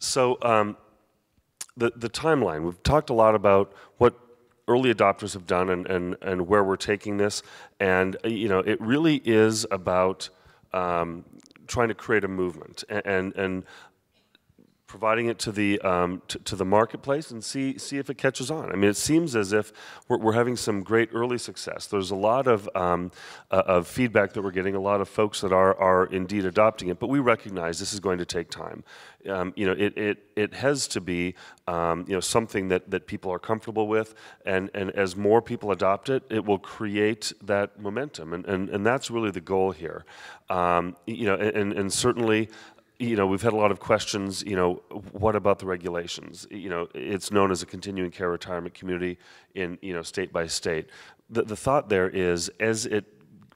So the timeline, we've talked a lot about what early adopters have done and where we're taking this, and it really is about trying to create a movement and providing it to the marketplace and see if it catches on. I mean, it seems as if we're having some great early success. There's a lot of feedback that we're getting, a lot of folks that are indeed adopting it, but we recognize this is going to take time. It has to be something that people are comfortable with, and as more people adopt it, it will create that momentum, and that's really the goal here. And certainly, we've had a lot of questions, what about the regulations? It's known as a continuing care retirement community in, state by state. The thought there is, as it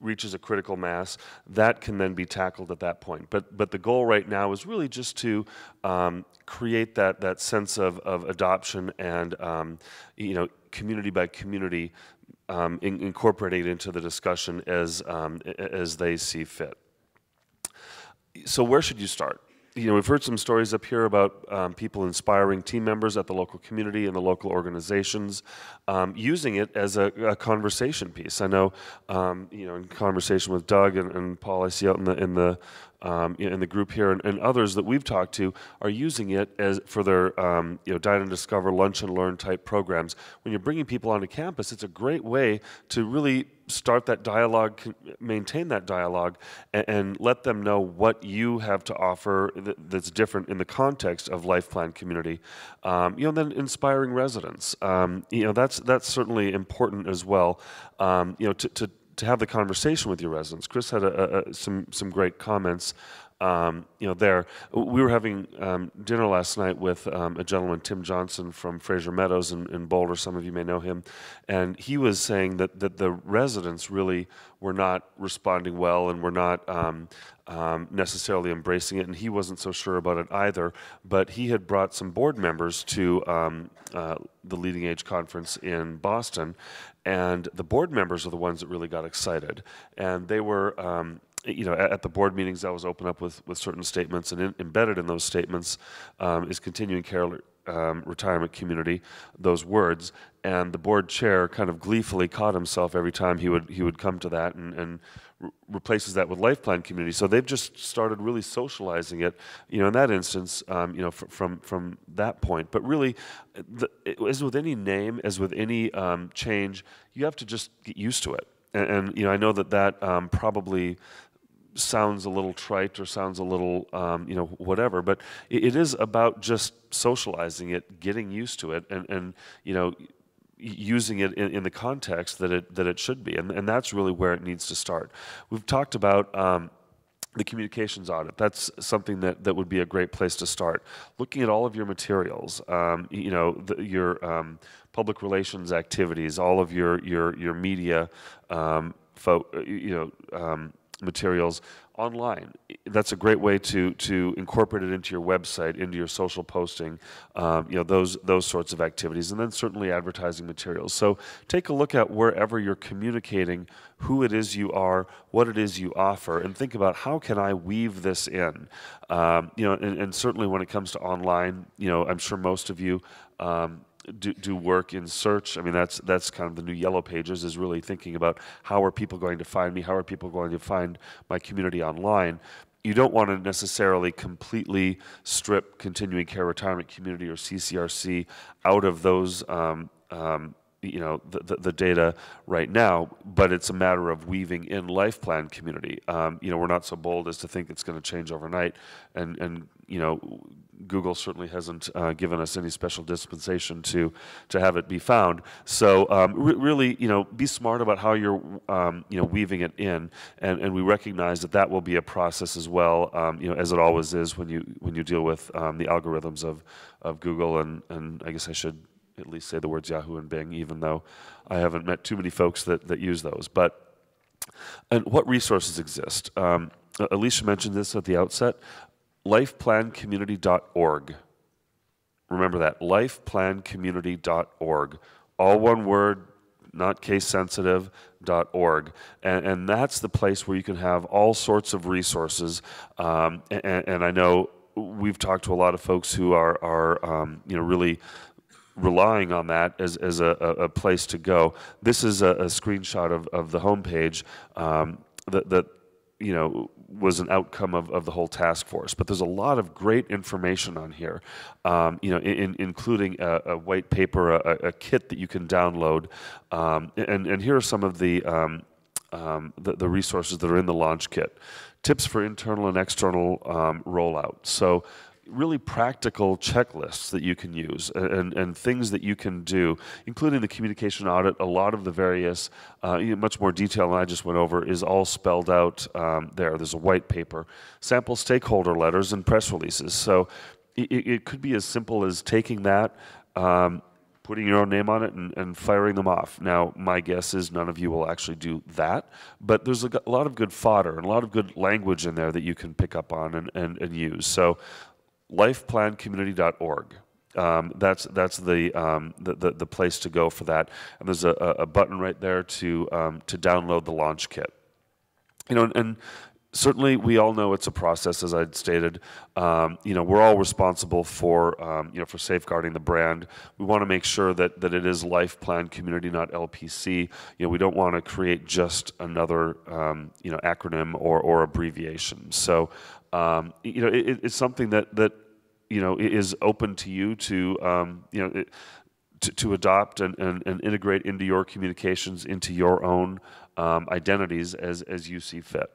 reaches a critical mass, that can then be tackled at that point. But the goal right now is really just to create that sense of adoption and, community by community, incorporating it into the discussion as they see fit. So where should you start? We've heard some stories up here about people inspiring team members at the local community and the local organizations, using it as a conversation piece. I know, in conversation with Doug and Paul, I see out in the group here, and others that we've talked to are using it as for their Dine and Discover, Lunch and Learn type programs. When you're bringing people onto campus, it's a great way to really start that dialogue, maintain that dialogue, and let them know what you have to offer that's different in the context of Life Plan Community. And then inspiring residents. That's certainly important as well. To have the conversation with your residents. Chris had some great comments. There. We were having dinner last night with a gentleman, Tim Johnson, from Fraser Meadows in Boulder. Some of you may know him. And he was saying that the residents really were not responding well and were not necessarily embracing it, and he wasn't so sure about it either. But he had brought some board members to the Leading Age Conference in Boston, and the board members are the ones that really got excited. And they were... at the board meetings, I was open up with certain statements, and embedded in those statements is continuing care retirement community, those words, and the board chair kind of gleefully caught himself every time he would come to that and replaces that with Life Plan Community. So they've just started really socializing it, in that instance, from that point. But really, as with any name, as with any change, you have to just get used to it. And I know that probably sounds a little trite or sounds a little, whatever, but it is about just socializing it, getting used to it, and using it in the context that it should be, and that's really where it needs to start. We've talked about the communications audit. That's something that would be a great place to start. Looking at all of your materials, your public relations activities, all of your media, materials online. That's a great way to incorporate it into your website, into your social posting, those sorts of activities, and then certainly advertising materials. So take a look at wherever you're communicating who it is you are, what it is you offer, and think about how can I weave this in. And certainly when it comes to online, I'm sure most of you do work in search. I mean, that's kind of the new yellow pages, is really thinking about how are people going to find me, how are people going to find my community online. You don't want to necessarily completely strip continuing care retirement community or CCRC out of those the data right now, but it's a matter of weaving in Life Plan Community. We're not so bold as to think it's going to change overnight, and Google certainly hasn't given us any special dispensation to have it be found. So really, be smart about how you're weaving it in, and we recognize that will be a process as well, as it always is when you deal with the algorithms of Google, and I guess I should at least say the words Yahoo and Bing, even though I haven't met too many folks that use those. And what resources exist? Alicia mentioned this at the outset. lifeplancommunity.org. Remember that, lifeplancommunity.org. All one word, not case sensitive, .org. And that's the place where you can have all sorts of resources. And I know we've talked to a lot of folks who are you know, really relying on that as a place to go. This is a screenshot of the homepage that you know, was an outcome of the whole task force. But there's a lot of great information on here, you know, including a white paper, a kit that you can download, and here are some of the resources that are in the launch kit. Tips for internal and external rollout. So really practical checklists that you can use and things that you can do, including the communication audit. A lot of the various, much more detail than I just went over, is all spelled out there. There's a white paper, sample stakeholder letters and press releases. So it could be as simple as taking that, putting your own name on it and firing them off. Now, my guess is none of you will actually do that, but there's a lot of good fodder and a lot of good language in there that you can pick up on and use. So lifeplancommunity.org. That's the place to go for that. And there's a button right there to download the launch kit. You know, and certainly we all know it's a process, as I'd stated. You know, we're all responsible for you know, for safeguarding the brand. We want to make sure that it is Life Plan Community, not LPC. You know, we don't want to create just another you know, acronym or abbreviation. So you know, it's something that you know, is open to you to you know, to adopt and integrate into your communications, into your own identities as you see fit.